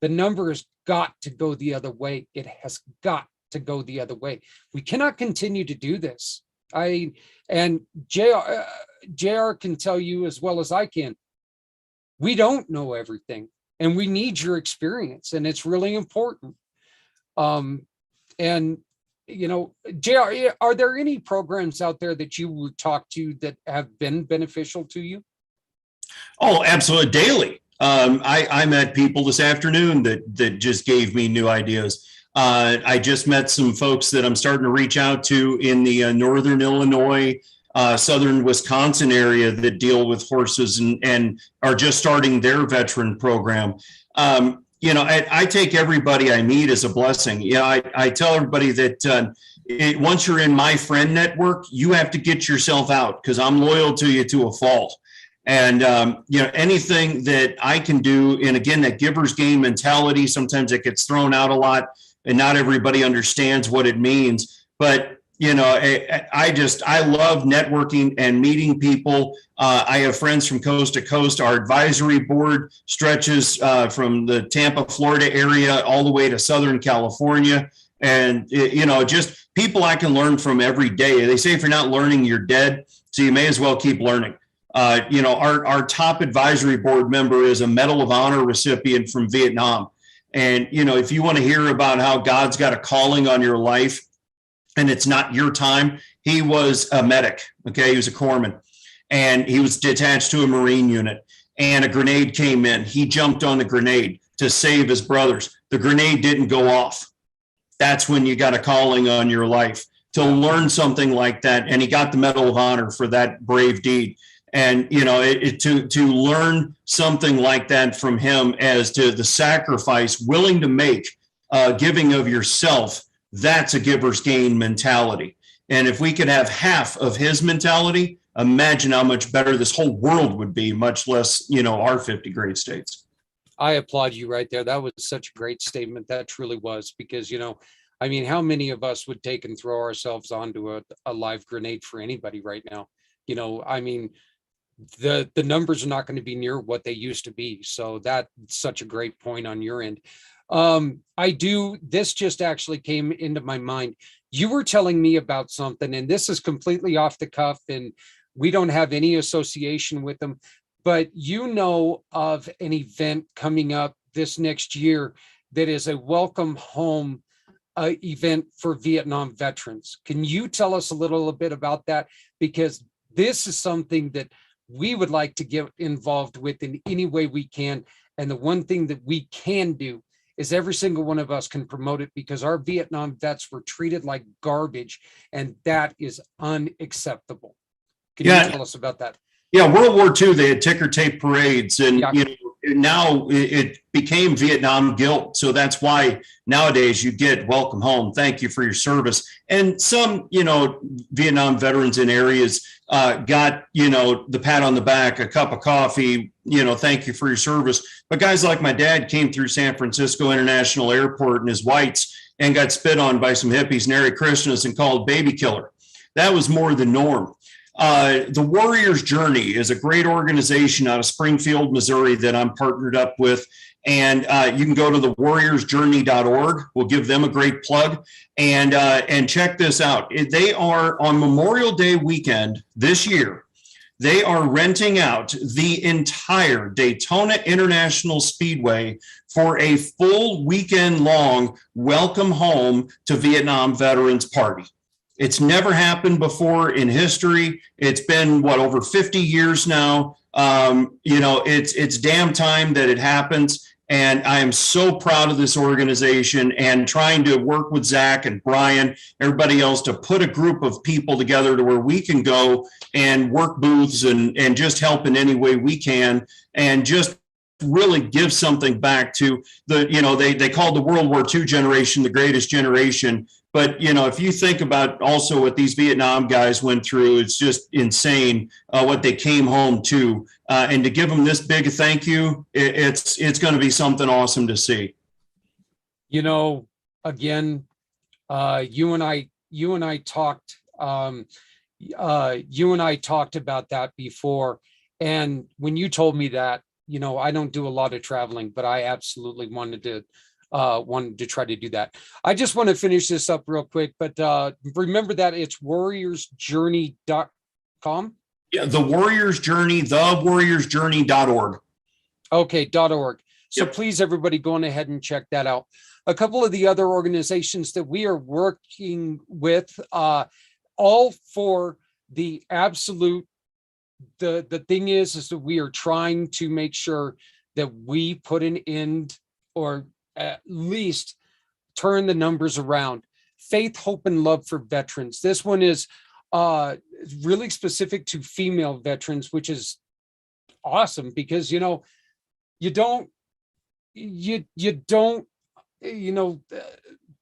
The number has got to go the other way. It has got to go the other way. We cannot continue to do this. And JR can tell you as well as I can, we don't know everything and we need your experience, and it's really important. And JR, are there any programs out there that you would talk to that have been beneficial to you? Oh, absolutely. Daily. I met people this afternoon that just gave me new ideas. I just met some folks that I'm starting to reach out to in the Northern Illinois, Southern Wisconsin area that deal with horses and are just starting their veteran program. I take everybody I meet as a blessing. I tell everybody that once you're in my friend network, you have to get yourself out because I'm loyal to you to a fault. And, anything that I can do, and again, that giver's gain mentality, sometimes it gets thrown out a lot and not everybody understands what it means. But, I love networking and meeting people. I have friends from coast to coast. Our advisory board stretches from the Tampa, Florida area all the way to Southern California. And, just people I can learn from every day. They say if you're not learning, you're dead. So you may as well keep learning. Our top advisory board member is a Medal of Honor recipient from Vietnam. And, if you want to hear about how God's got a calling on your life and it's not your time, he was a medic. Okay. He was a corpsman and he was detached to a Marine unit and a grenade came in. He jumped on the grenade to save his brothers. The grenade didn't go off. That's when you got a calling on your life to learn something like that. And he got the Medal of Honor for that brave deed. And, to learn something like that from him as to the sacrifice willing to make, giving of yourself, that's a giver's gain mentality. And if we could have half of his mentality, imagine how much better this whole world would be, much less, our 50 great states. I applaud you right there. That was such a great statement. That truly was, because, how many of us would take and throw ourselves onto a live grenade for anybody right now? The numbers are not going to be near what they used to be. So that's such a great point on your end. This just actually came into my mind. You were telling me about something, and this is completely off the cuff, and we don't have any association with them, but of an event coming up this next year that is a welcome home event for Vietnam veterans. Can you tell us a little bit about that? Because this is something that we would like to get involved with in any way we can. And the one thing that we can do is every single one of us can promote it, because our Vietnam vets were treated like garbage, and that is unacceptable. Can you tell us about that? Yeah, World War II, they had ticker tape parades, and now it became Vietnam guilt. So that's why nowadays you get welcome home, thank you for your service. And some, Vietnam veterans in areas got, the pat on the back, a cup of coffee, thank you for your service. But guys like my dad came through San Francisco International Airport in his whites and got spit on by some hippies and Hare Krishnas and called baby killer. That was more the norm. The Warrior's Journey is a great organization out of Springfield, Missouri that I'm partnered up with. And you can go to the warriorsjourney.org. We'll give them a great plug and check this out. They are on Memorial Day weekend this year. They are renting out the entire Daytona International Speedway for a full weekend long welcome home to Vietnam veterans party. It's never happened before in history. It's been over 50 years now. It's damn time that it happens. And I am so proud of this organization and trying to work with Zach and Brian, everybody else, to put a group of people together to where we can go and work booths and just help in any way we can, and just really give something back to they called the World War II generation the greatest generation. But, if you think about also what these Vietnam guys went through, it's just insane what they came home to. And to give them this big a thank you, it's going to be something awesome to see. Again, you and I talked about that before. And when you told me that, I don't do a lot of traveling, but I absolutely wanted to try to do that. I just want to finish this up real quick, but remember that it's warriorsjourney.com. Yeah, the Warrior's Journey, thewarriorsjourney.org. Okay, .org. So Yep. Please, everybody, go on ahead and check that out. A couple of the other organizations that we are working with, all for the absolute, the thing is that we are trying to make sure that we put an end, or at least turn the numbers around. Faith, Hope, and Love for Veterans. This one is really specific to female veterans, which is awesome, because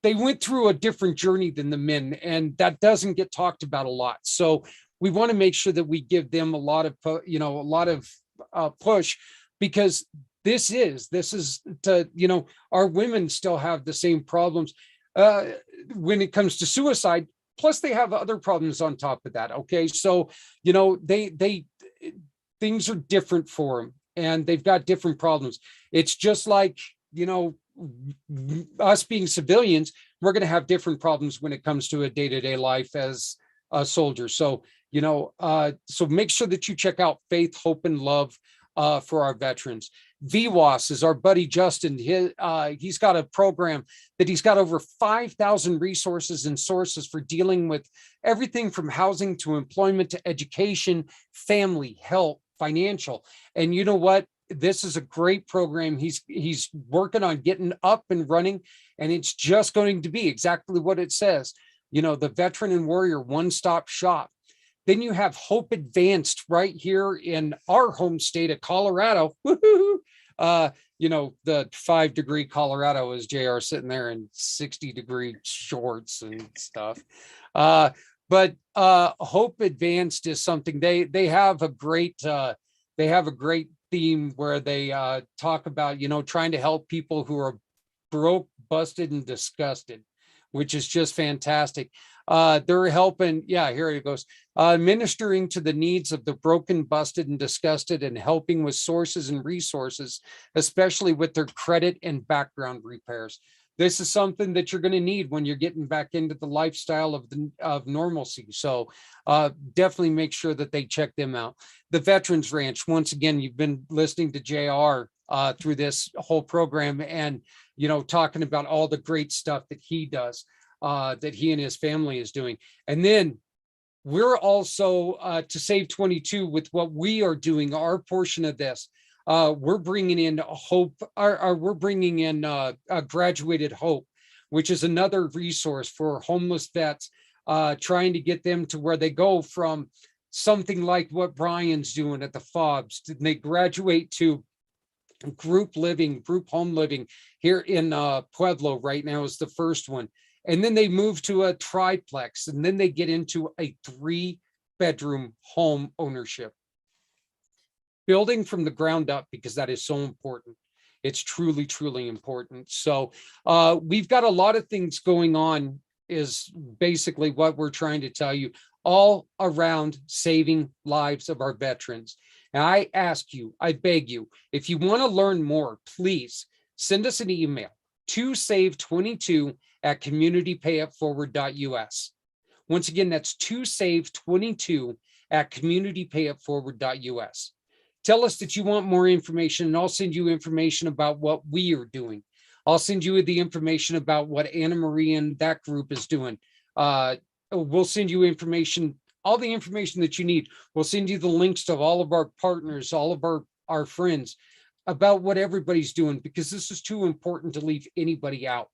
they went through a different journey than the men, and that doesn't get talked about a lot. So we want to make sure that we give them a lot of, push, because this is to, our women still have the same problems when it comes to suicide. Plus they have other problems on top of that. Okay. So, they things are different for them, and they've got different problems. It's just like, us being civilians, we're going to have different problems when it comes to a day-to-day life as a soldier. So, so make sure that you check out Faith, Hope, and Love for our veterans. VWAS is our buddy Justin. He's got a program that he's got over 5,000 resources and sources for dealing with everything from housing to employment to education, family, health, financial. And you know what? This is a great program. He's working on getting up and running, and it's just going to be exactly what it says. The Veteran and Warrior one-stop shop. Then you have Hope Advanced right here in our home state of Colorado. Woo-hoo! The 5-degree Colorado is JR sitting there in 60-degree shorts and stuff. But Hope Advanced is something they have a great theme where they talk about, trying to help people who are broke, busted, and disgusted, which is just fantastic. They're helping, here it goes, ministering to the needs of the broken, busted, and disgusted, and helping with sources and resources, especially with their credit and background repairs. This is something that you're going to need when you're getting back into the lifestyle of normalcy. So definitely make sure that they check them out. The Veterans Ranch, once again, you've been listening to JR through this whole program, and talking about all the great stuff that he does, that he and his family is doing. And then we're also to Save 22 with what we are doing, our portion of this. We're bringing in Hope, we're bringing in Graduated Hope, which is another resource for homeless vets, trying to get them to where they go from something like what Brian's doing at the FOBs. They graduate to group home living here in Pueblo right now is the first one. And then they move to a triplex, and then they get into a 3-bedroom home ownership. Building from the ground up, because that is so important. It's truly, truly important. So we've got a lot of things going on, is basically what we're trying to tell you, all around saving lives of our veterans. And I ask you, I beg you, if you want to learn more, please send us an email to save22@communitypayitforward.us. Once again, that's to save22@communitypayitforward.us. Tell us that you want more information, and I'll send you information about what we are doing. I'll send you the information about what Anna Marie and that group is doing. We'll send you information, all the information that you need. We'll send you the links to all of our partners, all of our friends, about what everybody's doing, because this is too important to leave anybody out.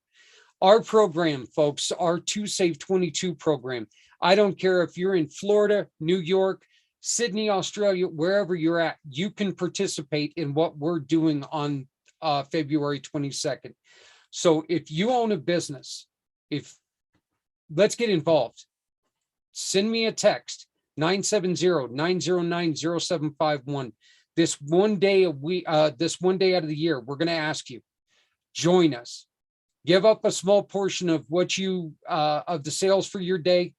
Our program, folks, our To Save 22 program. I don't care if you're in Florida, New York, Sydney, Australia, wherever you're at, you can participate in what we're doing on February 22nd. So if you own a business, let's get involved. Send me a text, 970-909-0751. This one day out of the year, we're going to ask you, join us. Give up a small portion of what you of the sales for your day,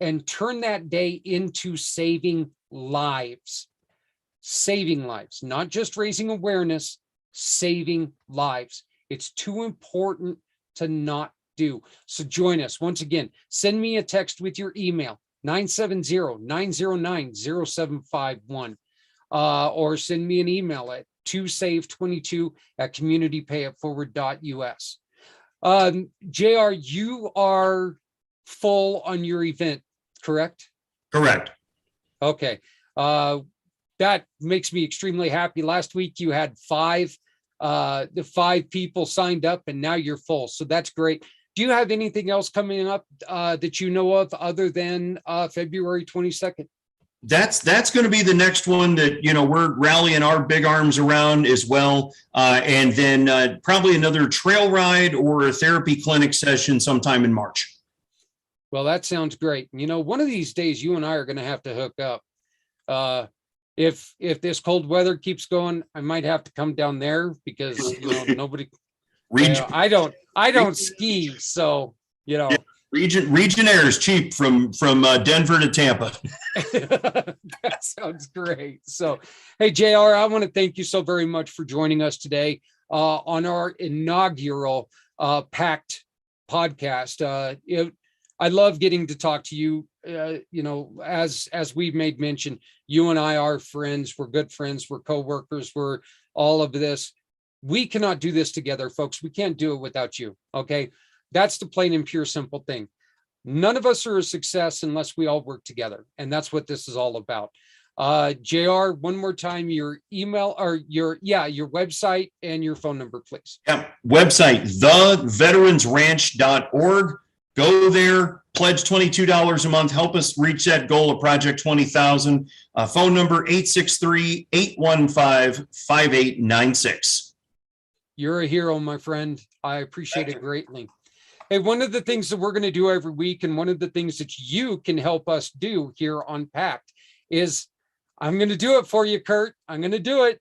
and turn that day into saving lives. Saving lives, not just raising awareness, saving lives. It's too important to not do. So join us. Once again, send me a text with your email, 970-909-0751, or send me an email at tosave22@communitypayitforward.us. JR, you are full on your event, correct? Correct. Okay. That makes me extremely happy. Last week you had the 5 people signed up, and now you're full. So that's great. Do you have anything else coming up that you know of other than February 22nd? That's going to be the next one that, we're rallying our big arms around as well. And then probably another trail ride or a therapy clinic session sometime in March. Well, that sounds great. One of these days you and I are going to have to hook up. If this cold weather keeps going, I might have to come down there because nobody. I don't ski, so Region Air is cheap from Denver to Tampa. That sounds great. So, hey, JR, I want to thank you so very much for joining us today on our inaugural pACT podcast. I love getting to talk to you. As we've made mention, you and I are friends. We're good friends. We're coworkers. We're all of this. We cannot do this together, folks. We can't do it without you. Okay. That's the plain and pure simple thing. None of us are a success unless we all work together. And that's what this is all about. JR, one more time, your email or your website and your phone number, please. Yeah. Website, theveteransranch.org. Go there, pledge $22 a month. Help us reach that goal of Project 20,000. Phone number 863-815-5896. You're a hero, my friend. I appreciate it greatly. Hey, one of the things that we're going to do every week, and one of the things that you can help us do here on pACT is, I'm going to do it for you, Kurt. I'm going to do it.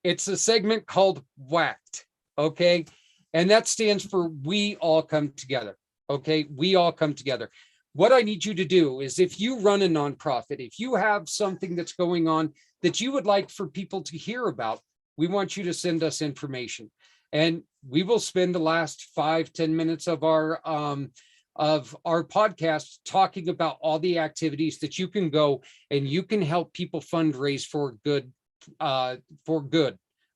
It's a segment called WACT. Okay. And that stands for We All Come Together. Okay. We all come together. What I need you to do is, if you run a nonprofit, if you have something that's going on that you would like for people to hear about, we want you to send us information. And we will spend the last 5-10 minutes of our podcast talking about all the activities that you can go and you can help people fundraise for good.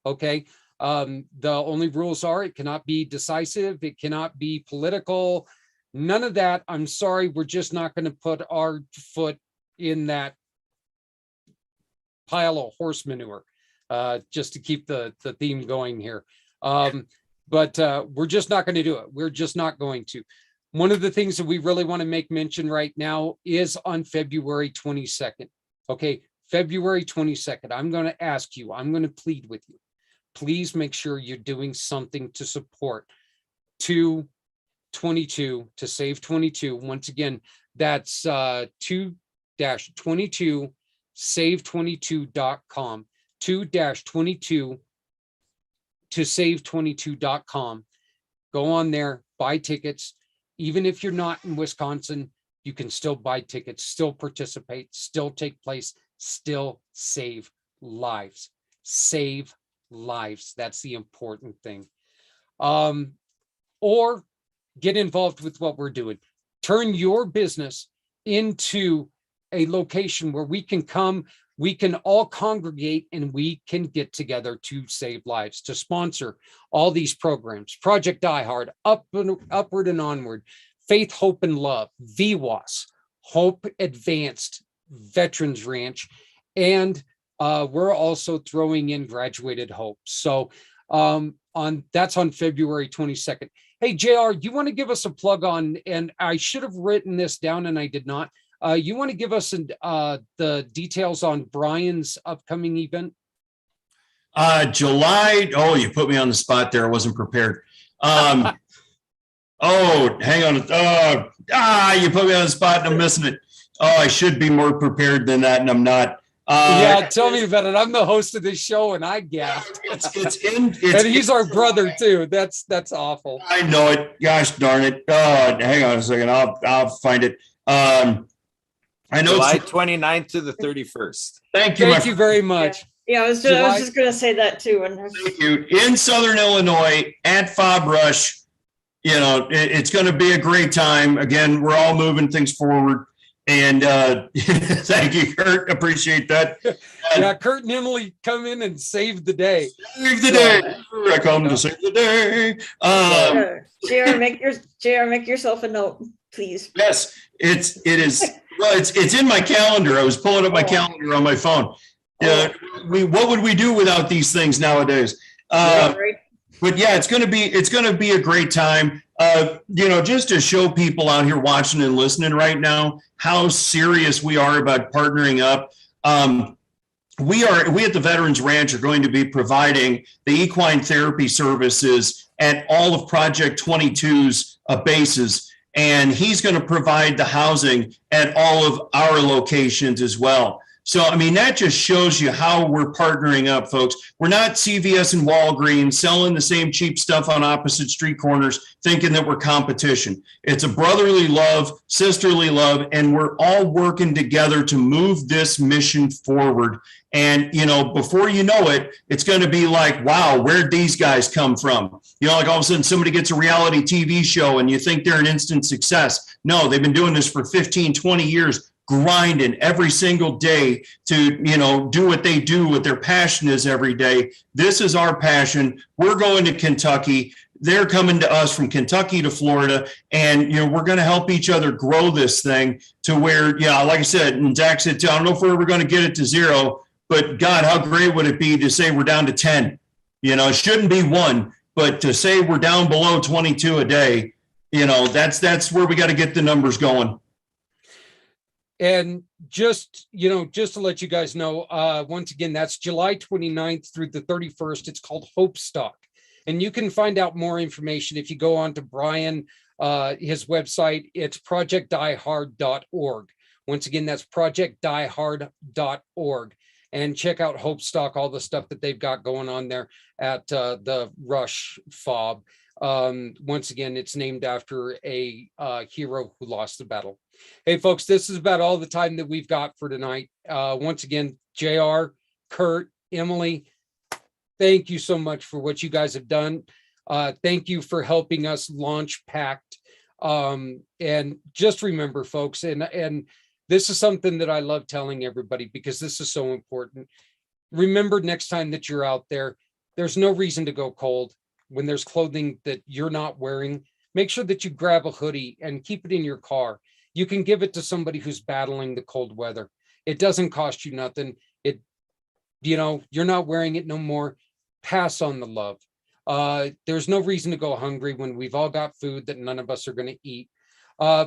Okay. The only rules are it cannot be decisive. It cannot be political. None of that. I'm sorry. We're just not going to put our foot in that pile of horse manure, just to keep the theme going here. But we're just not going to do it. We're just not going to. One of the things that we really want to make mention right now is on February 22nd. Okay, February 22nd. I'm going to ask you, I'm going to plead with you. Please make sure you're doing something to support 222 to save 22. Once again, that's 2-22 save22.com, 2-22 to save22.com. Go on there, buy tickets. Even if you're not in Wisconsin, you can still buy tickets, still participate, still take place, still save lives. Save lives. That's the important thing. Or get involved with what we're doing. Turn your business into a location where we can come, we can all congregate, and we can get together to save lives, to sponsor all these programs. Project Die Hard, Upward and Onward, Faith, Hope, and Love, VWAS, Hope Advanced Veterans Ranch, and we're also throwing in Graduated Hope. So that's on February 22nd. Hey, JR, you want to give us a plug on, and I should have written this down and I did not. You want to give us the details on Brian's upcoming event? July. Oh, you put me on the spot there. I wasn't prepared. Oh, hang on. You put me on the spot and I'm missing it. Oh, I should be more prepared than that, and I'm not. Yeah, tell me about it. I'm the host of this show, and I gaffed. And he's our brother too. That's awful. I know it. Gosh darn it. Hang on a second. I'll find it. I know July 29th to the 31st. Thank you. Thank you very much. Yeah, I was just going to say that too. Thank you. In Southern Illinois at Fob Rush, it's going to be a great time. Again, we're all moving things forward. And thank you, Kurt. Appreciate that. Yeah, Kurt and Emily come in and save the day. Save the day. I come to save the day. JR, make yourself a note, please. Yes, it is. Well, it's in my calendar. I was pulling up my calendar on my phone. What would we do without these things nowadays? Right. But yeah, it's going to be a great time. Just to show people out here watching and listening right now how serious we are about partnering up. We at the Veterans Ranch are going to be providing the equine therapy services at all of Project 22's bases, and he's going to provide the housing at all of our locations as well. So, I mean, that just shows you how we're partnering up, folks. We're not CVS and Walgreens selling the same cheap stuff on opposite street corners, thinking that we're competition. It's a brotherly love, sisterly love, and we're all working together to move this mission forward. And, you know, before you know it, it's going to be like, wow, where'd these guys come from? You know, like all of a sudden somebody gets a reality TV show and you think they're an instant success. No, they've been doing this for 15, 20 years. Grinding every single day to, you know, do what they do, what their passion is every day. This is our passion. We're going to Kentucky. They're coming to us from Kentucky to Florida. And, you know, we're going to help each other grow this thing to where, yeah, like I said, and Zach said, too, I don't know if we're ever going to get it to 0, but God, how great would it be to say we're down to 10? You know, it shouldn't be 1, but to say we're down below 22 a day, you know, that's where we got to get the numbers going. And just, you know, just to let you guys know, once again, that's July 29th through the 31st. It's called Hope Stock. And you can find out more information if you go on to Brian, his website. It's projectdiehard.org. Once again, that's projectdiehard.org. And check out Hope Stock, all the stuff that they've got going on there at the Rush FOB. Once again, it's named after a hero who lost the battle. Hey, folks, this is about all the time that we've got for tonight. Once again, JR, Kurt, Emily, thank you so much for what you guys have done. Thank you for helping us launch pACT. And just remember, folks, and this is something that I love telling everybody because this is so important. Remember, next time that you're out there, there's no reason to go cold. When there's clothing that you're not wearing, make sure that you grab a hoodie and keep it in your car. You can give it to somebody who's battling the cold weather. It doesn't cost you nothing. It, you know, you're not wearing it no more. Pass on the love. There's no reason to go hungry when we've all got food that none of us are going to eat.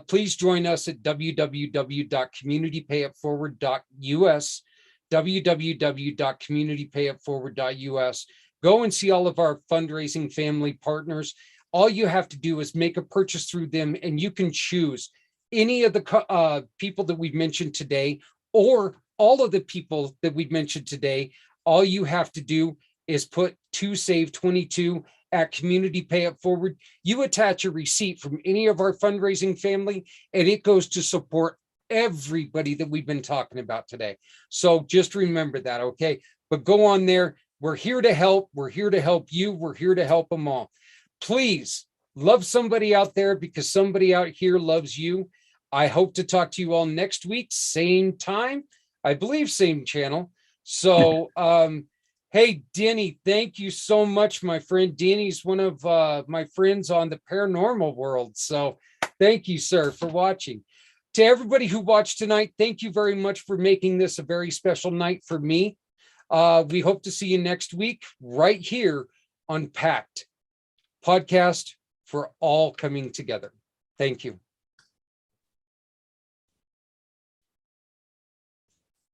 Please join us at www.communitypayitforward.us, www.communitypayitforward.us. Go and see all of our fundraising family partners. All you have to do is make a purchase through them, and you can choose any of the people that we've mentioned today, or all of the people that we've mentioned today. All you have to do is put 2save22 at Community Pay It Forward. You attach a receipt from any of our fundraising family, and it goes to support everybody that we've been talking about today. So just remember that, okay? But go on there. We're here to help. We're here to help you. We're here to help them all. Please love somebody out there because somebody out here loves you. I hope to talk to you all next week, same time, I believe same channel. So, hey, Denny, thank you so much, my friend. Denny's one of my friends on the paranormal world. So thank you, sir, for watching. To everybody who watched tonight, thank you very much for making this a very special night for me. We hope to see you next week right here on pACT, podcast for all coming together. Thank you.